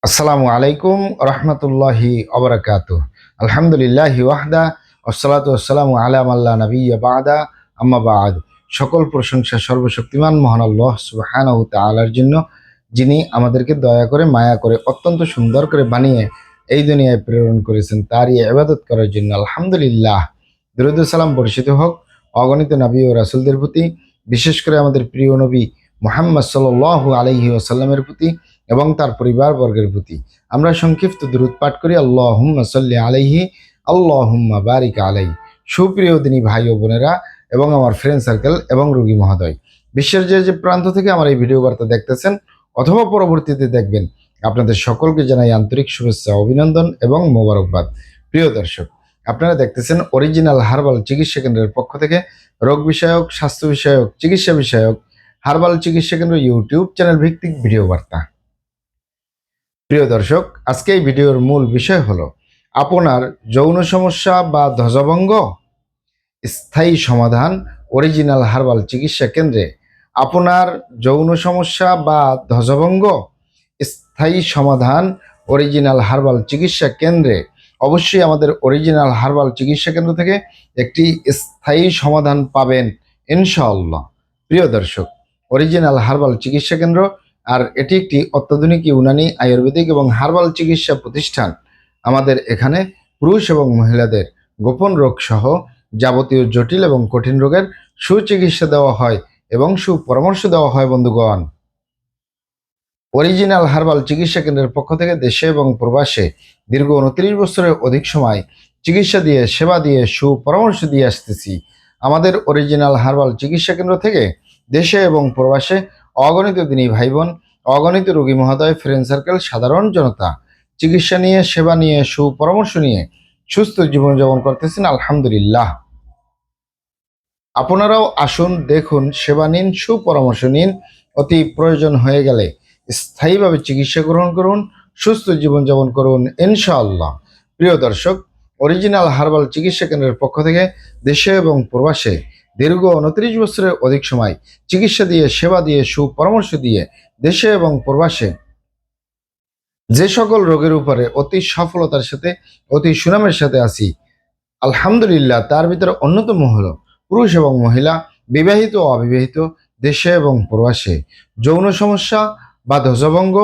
আসসালামু আলাইকুম রহমতুল্লাহি অবরাকাতুহ। আলহামদুলিল্লাহি ওয়াহদা ওয়াসসালাতু ওয়াসসালামু আলা মাল্লা নাবিয়্যা বা'দা আম্মা বা'দ। সকল প্রশংসা সর্বশক্তিমান মহান আল্লাহ সুবহানাহু ওয়া তাআলার জন্য, যিনি আমাদেরকে দয়া করে মায়া করে অত্যন্ত সুন্দর করে বানিয়ে এই দুনিয়ায় প্রেরণ করেছেন তারই ইবাদত করার জন্য। আলহামদুলিল্লাহ। দরুদ ও সালাম বর্ষিত হোক অগণিত নবী ও রাসূলদের প্রতি, বিশেষ করে আমাদের প্রিয় নবী মুহাম্মদ সাল্লাল্লাহু আলাইহি ওয়াসাল্লামের প্রতি এবং তার পরিবারবর্গের প্রতি। আমরা সংক্ষিপ্ত দুরূদ পাঠ করি। আল্লাহুম্মা সাল্লি আলাইহি, আল্লাহুম্মা বারিক আলাইহি। সুপ্রিয় দিনী ভাই ও বোনেরা এবং আমার ফ্রেন্ড সার্কেল এবং রোগী মহোদয়, বিশ্বের যে যে প্রান্ত থেকে আমার এই ভিডিও বার্তা দেখতেছেন অথবা পরবর্তীতে দেখবেন, আপনাদের সকলকে জানাই আন্তরিক শুভেচ্ছা, অভিনন্দন এবং মোবারকবাদ। প্রিয় দর্শক, আপনারা দেখতেছেন অরিজিনাল হার্বাল চিকিৎসা কেন্দ্রের পক্ষ থেকে রোগ বিষয়ক, স্বাস্থ্য বিষয়ক, চিকিৎসা বিষয়ক হার্বাল চিকিৎসা কেন্দ্র ইউটিউব চ্যানেল ভিত্তিক ভিডিও বার্তা। প্রিয় দর্শক, আজকে এই ভিডিওর মূল বিষয় হলো আপনার যৌন সমস্যা বা ধ্বজভঙ্গ স্থায়ী সমাধান অরিজিনাল হার্বাল চিকিৎসা কেন্দ্রে। আপনার যৌন সমস্যা বা ধ্বজভঙ্গ স্থায়ী সমাধান অরিজিনাল হার্বাল চিকিৎসা কেন্দ্রে। অবশ্যই আমাদের অরিজিনাল হার্বাল চিকিৎসা কেন্দ্র থেকে একটি স্থায়ী সমাধান পাবেন ইনশাআল্লাহ। প্রিয় দর্শক, অরিজিনাল হার্বাল চিকিৎসা কেন্দ্র, আর এটি একটি অত্যাধুনিক ইউনানি আয়ুর্বেদিক এবং হার্বাল চিকিৎসা প্রতিষ্ঠান। আমাদের এখানে পুরুষ এবং মহিলাদের গোপন রোগ সহ যাবতীয় জটিল এবং কঠিন রোগের সুচিকিৎসা দেওয়া হয় এবং সুপরামর্শ দেওয়া হয়। বন্ধুগণ, অরিজিনাল হার্বাল চিকিৎসা কেন্দ্রের পক্ষ থেকে দেশে এবং প্রবাসে দীর্ঘ 29 বছরের অধিক সময় চিকিৎসা দিয়ে, সেবা দিয়ে, সুপরামর্শ দিয়ে আসতেছি। আমাদের অরিজিনাল হার্বাল চিকিৎসা কেন্দ্র থেকে দেশে এবং প্রবাসে অগণিত দিনী ভাই বোন, অগণিত রোগী মহোদয়, ফ্রেন্ড সার্কেল, সাধারণ জনতা চিকিৎসা নিয়ে, সেবা নিয়ে, সুপরামর্শ নিয়ে সুস্থ জীবনযাপন করতেছেন আলহামদুলিল্লাহ। আপনারাও আসুন, দেখুন, সেবা নিন, সুপরামর্শ নিন। অতি প্রয়োজন হয়ে গেলে স্থায়ীভাবে চিকিৎসা গ্রহণ করুন, সুস্থ জীবনযাপন করুন ইনশাআল্লাহ। প্রিয় দর্শক, অরিজিনাল হার্বাল চিকিৎসা কেন্দ্রের পক্ষ থেকে দেশে এবং প্রবাসে দীর্ঘ 29 বছরের অধিক সময় চিকিৎসা দিয়ে, সেবা দিয়ে, সুপরামর্শ দিয়ে দেশে এবং প্রবাসে যে সকল রোগের উপরে অতি সফলতার সাথে, অতি সুনামের সাথে আছি আলহামদুলিল্লাহ, তার ভিতরে অন্যতম হলো পুরুষ এবং মহিলা, বিবাহিত ও অবিবাহিত, দেশে এবং প্রবাসে যৌন সমস্যা বা ধ্বজভঙ্গ,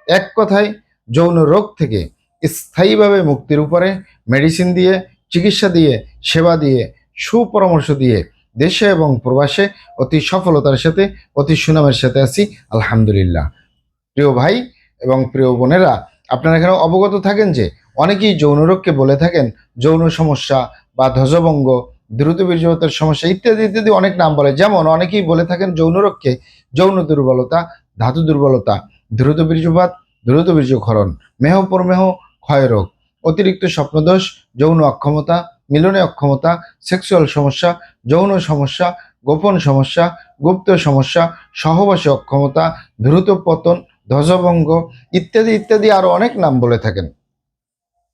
এক কথায় যৌন রোগ থেকে স্থায়ীভাবে মুক্তির উপরে মেডিসিন দিয়ে, চিকিৎসা দিয়ে, সেবা দিয়ে, সুপরামর্শ দিয়ে দেশে এবং প্রবাসে অতি সফলতার সাথে, অতি সুনামের সাথে আছি আলহামদুলিল্লাহ। প্রিয় ভাই এবং প্রিয় বোনেরা, আপনারা এখানে অবগত থাকেন যে অনেকেই যৌন রোগকে বলে থাকেন যৌন সমস্যা বা ধ্বজভঙ্গ, দ্রুত বীর্যপাতের সমস্যা ইত্যাদি ইত্যাদি অনেক নাম বলে। যেমন অনেকেই বলে থাকেন যৌন রোগকে যৌন দুর্বলতা, ধাতু দুর্বলতা, দ্রুত বীর্যপাত, দ্রুত বীর্যক্ষরণ, মেহ প্রমেহ ক্ষয় রোগ, অতিরিক্ত স্বপ্নদোষ, যৌন অক্ষমতা, মিলনে অক্ষমতা, সেক্সুয়াল সমস্যা, যৌন সমস্যা, গোপন সমস্যা, গুপ্ত সমস্যা, সহবাসে অক্ষমতা, দ্রুত পতন, ধ্বজভঙ্গ ইত্যাদি ইত্যাদি আরো অনেক নাম বলে থাকেন।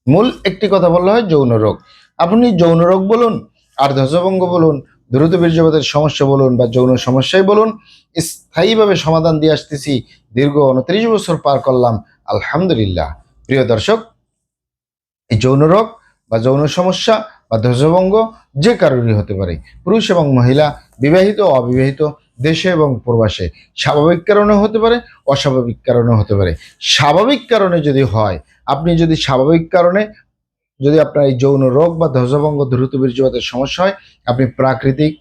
মূল একটি কথা বলা হয় যৌন রোগ। আপনি যৌন রোগ বলুন, আর ধ্বজভঙ্গ বলুন, দ্রুত বীর্যপাতের সমস্যা বলুন, বা যৌন সমস্যাই বলুন, স্থায়ীভাবে সমাধান দিয়ে আসতেছি। দীর্ঘ 29 বছর পার করলাম আলহামদুলিল্লাহ। প্রিয় দর্শক, এই যৌন রোগ বা যৌন সমস্যা বা ধ্বজভঙ্গ যে কারোরই হতে পারে, পুরুষ এবং মহিলা, বিবাহিত ও অবিবাহিত, দেশে এবং প্রবাসে। স্বাভাবিক কারণে হতে পারে, অস্বাভাবিক কারণে হতে পারে। স্বাভাবিক কারণে যদি হয়, আপনি যদি স্বাভাবিক কারণে যদি আপনার এই যৌন রোগ বা ধ্বজভঙ্গ, দ্রুত বীর্যপাতের সমস্যা হয়, আপনি প্রাকৃতিক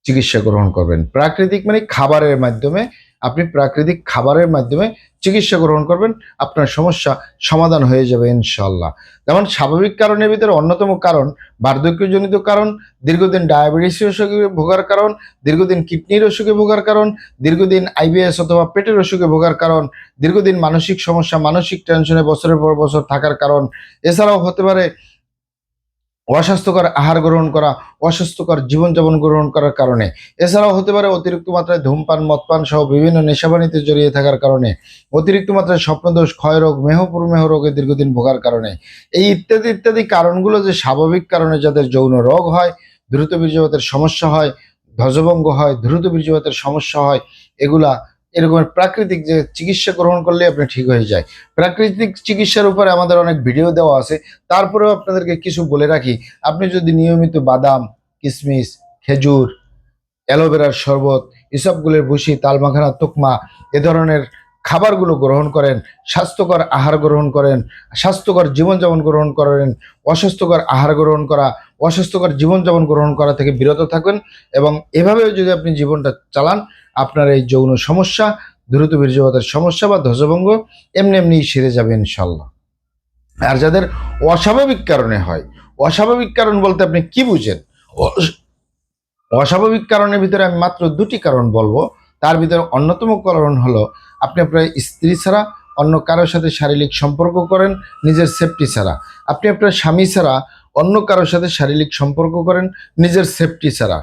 চিকিৎসা গ্রহণ করবেন। প্রাকৃতিক মানে খাবারের মাধ্যমে, আপনি প্রাকৃতিক খাবারের মাধ্যমে চিকিৎসা গ্রহণ করবেন, আপনার সমস্যা সমাধান হয়ে যাবে ইনশাল্লাহ। যেমন স্বাভাবিক কারণের ভিতরে অন্যতম কারণ বার্ধক্যজনিত কারণ, দীর্ঘদিন ডায়াবেটিস অসুখে ভোগার কারণ, দীর্ঘদিন কিডনির অসুখে ভোগার কারণ, দীর্ঘদিন আইবিএস অথবা পেটের অসুখে ভোগার কারণ, দীর্ঘদিন মানসিক সমস্যা, মানসিক টেনশনে বছরের পর বছর থাকার কারণ। এছাড়াও হতে পারে অস্বাস্থ্যকর আহার গ্রহণ করা, অস্বাস্থ্যকর জীবনযাপন গ্রহণ করার কারণে। এছাড়াও হতে পারে অতিরিক্ত মাত্রায় ধূমপান, মদপান সহ বিভিন্ন নেশাবানিতে জড়িয়ে থাকার কারণে, অতিরিক্ত মাত্রায় স্বপ্নদোষ, ক্ষয়রোগ, মেহপ্রমেহ রোগে দীর্ঘদিন ভোগার কারণে। এই ইত্যাদি ইত্যাদি কারণগুলো যে স্বাভাবিক কারণে যাদের যৌন রোগ হয়, দ্রুত বীর্যপাতের সমস্যা হয়, ধ্বজভঙ্গ হয়, দ্রুত বীর্যপাতের সমস্যা হয়, এগুলা এরকমের প্রাকৃতিক যে চিকিৎসা গ্রহণ করলে আপনি ঠিক হয়ে যায়। প্রাকৃতিক চিকিৎসার উপরে আমাদের অনেক ভিডিও দেওয়া আছে, তারপরেও আপনাদেরকে কিছু বলে রাখি। আপনি যদি নিয়মিত বাদাম, কিশমিশ, খেজুর, অ্যালোভেরার শরবত, ইসবগুলের ভুসি, তালমাখানা, তোকমা এ ধরনের খাবারগুলো গ্রহণ করেন, স্বাস্থ্যকর আহার গ্রহণ করেন, স্বাস্থ্যকর জীবনযাপন গ্রহণ করেন, অস্বাস্থ্যকর আহার গ্রহণ করা, অস্বাস্থ্যকর জীবনযাপন গ্রহণ করা থেকে বিরত থাকবেন, এবং এভাবেও যদি আপনি জীবনটা চালান, আপনার এই যৌন সমস্যা, দ্রুত বীর্যপাতের সমস্যা বা ধ্বজভঙ্গ এমনি এমনি সেরে যাবে ইনশাল্লাহ। আর যাদের অস্বাভাবিক কারণে হয়, অস্বাভাবিক কারণ বলতে আপনি কি বুঝেন? অস্বাভাবিক কারণের ভিতরে আমি মাত্র দুটি কারণ বলবো। তার ভিতরে অন্যতম কারণ হলো আপনি আপনার স্ত্রী ছাড়া অন্য কারোর সাথে শারীরিক সম্পর্ক করেন নিজের সেফটি ছাড়া। আপনি আপনার স্বামী ছাড়া অন্য কারোর সাথে শারীরিক সম্পর্ক করেন নিজের সেফটি ছাড়া।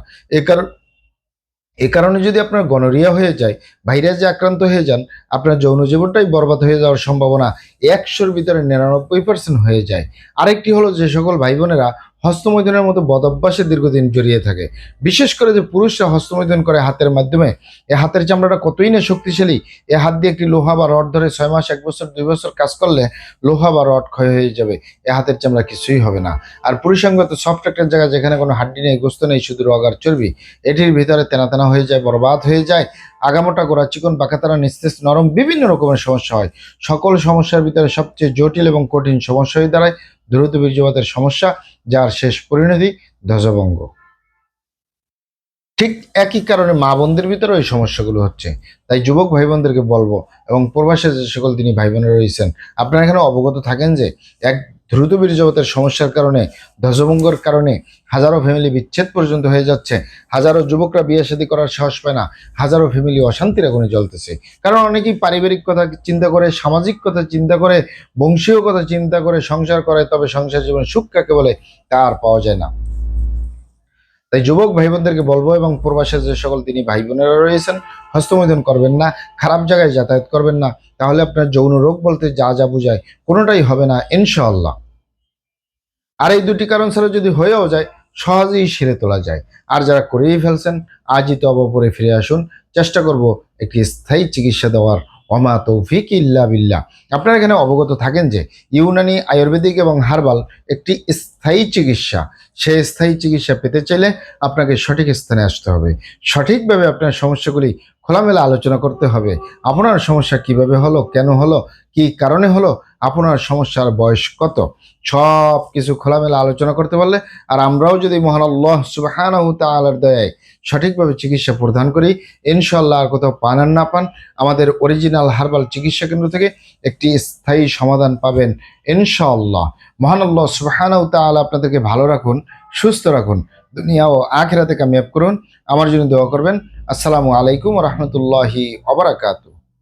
এ কারণে যদি আপনার গনোরিয়া হয়ে যায়, ভাইরাসে আক্রান্ত হয়ে যান, আপনার যৌন জীবনটাই বরবাদ হয়ে যাওয়ার সম্ভাবনা 100-র ভিতরে 99% হয়ে যায়। আরেকটি হলো যে সকল ভাই বোনেরা হস্তমৈথুনের মতো বদ অভ্যাসে দীর্ঘদিন জড়িয়ে থাকে, বিশেষ করে যে পুরুষরা হস্তমৈথুন করে হাতের মাধ্যমে, এ হাতের চামড়াটা কতই না শক্তিশালী। এ হাত দিয়ে একটি লোহা বা রড ধরে 6 মাস, 1 বছর, 2 বছর কাজ করলে লোহা বা রড ক্ষয় হয়ে যাবে, এ হাতের চামড়া কিছুই হবে না। আর পুরুষাঙ্গ তো সফট একটা জায়গা, যেখানে কোনো হাড্ডি নেই, গোস্ত নেই, শুধু রগ আর চর্বি, এটির ভিতরে তেনা তেনা হয়ে যায়, বরবাদ হয়ে যায়, আগামোটা গোড়া চিকন বাঁকাতারা নিস্তেজ নরম বিভিন্ন রকমের সমস্যা হয়। সকল সমস্যার ভিতরে সবচেয়ে জটিল এবং কঠিন সমস্যা হয়ে দাঁড়ায় দ্রুত বীর্যপাতের সমস্যা, যার শেষ পরিণতি ধ্বজভঙ্গ। ঠিক একই কারণে মা বোনদের ভিতরে ওই সমস্যাগুলো হচ্ছে। তাই যুবক ভাই বোনদেরকে বলবো, এবং প্রবাসে যে সকল তিনি ভাই বোনেরা রয়েছেন, আপনারা এখানে অবগত থাকেন যে এক দ্রুত বীর্যপাতের সমস্যার কারণে, ধ্বজভঙ্গের কারণে হাজারো ফ্যামিলি বিচ্ছেদ পর্যন্ত হয়ে যাচ্ছে, হাজারো যুবকরা বিয়ে শাদী করার সাহস পায় না, হাজারো ফ্যামিলি অশান্তির আগুনে জ্বলতেছে। কারণ অনেকেই পারিবারিক কথা চিন্তা করে, সামাজিক কথা চিন্তা করে, বংশীয় কথা চিন্তা করে সংসার করে, তবে সংসার জীবন সুখ কাকে বলে তা আর পাওয়া যায় না। তাই যুবক ভাই বোনদেরকে বলবো, এবং প্রবাসে যে সকল তিনি ভাই বোনেরা রয়েছেন, হস্তমৈথুন করবেন না, খারাপ জায়গায় যাতায়াত করবেন না, তাহলে আপনার যৌন রোগ বলতে যা যা বুঝায় কোনোটাই হবে না ইনশাআল্লাহ। আর এই দুটি কারণ ছাড়া যদি হয়েও যায়, সহজেই সেরে তোলা যায়। আর যারা করেই ফেলছেন, আজই তো অবপরে ফিরে আসুন, চেষ্টা করব একটি স্থায়ী চিকিৎসা দেওয়ার। ওমা তৌফিক ইল্লা বিল্লাহ। আপনারা এখানে অবগত থাকেন যে ইউনানি, আয়ুর্বেদিক এবং হার্বাল একটি স্থায়ী চিকিৎসা। সেই স্থায়ী চিকিৎসা পেতে চাইলে আপনাকে সঠিক স্থানে আসতে হবে, সঠিকভাবে আপনার সমস্যাগুলি খোলামেলা আলোচনা করতে হবে। আপনার সমস্যা কিভাবে হলো, কেন হলো, কি কারণে হলো, আপনার সমস্যার বয়স কত, সব কিছু খোলামেলা আলোচনা করতে পারলে, আর আমরাও যদি মহান আল্লাহ সুবহানাহু তাআলার দয়ায় সঠিকভাবে চিকিৎসা প্রদান করি, ইনশাআল্লাহ আর কোথাও পান আর না পান, আমাদের অরিজিনাল হার্বাল চিকিৎসা কেন্দ্র থেকে একটি স্থায়ী সমাধান পাবেন ইনশাআল্লাহ। মহান আল্লাহ সুবহানাহু তাআলা আপনাদেরকে ভালো রাখুন, সুস্থ রাখুন, দুনিয়া ও আখিরাতে কামিয়াব করুন। আমার জন্য দোয়া করবেন। আসসালামু আলাইকুম ওয়া রাহমাতুল্লাহি ওয়া বারাকাতুহু।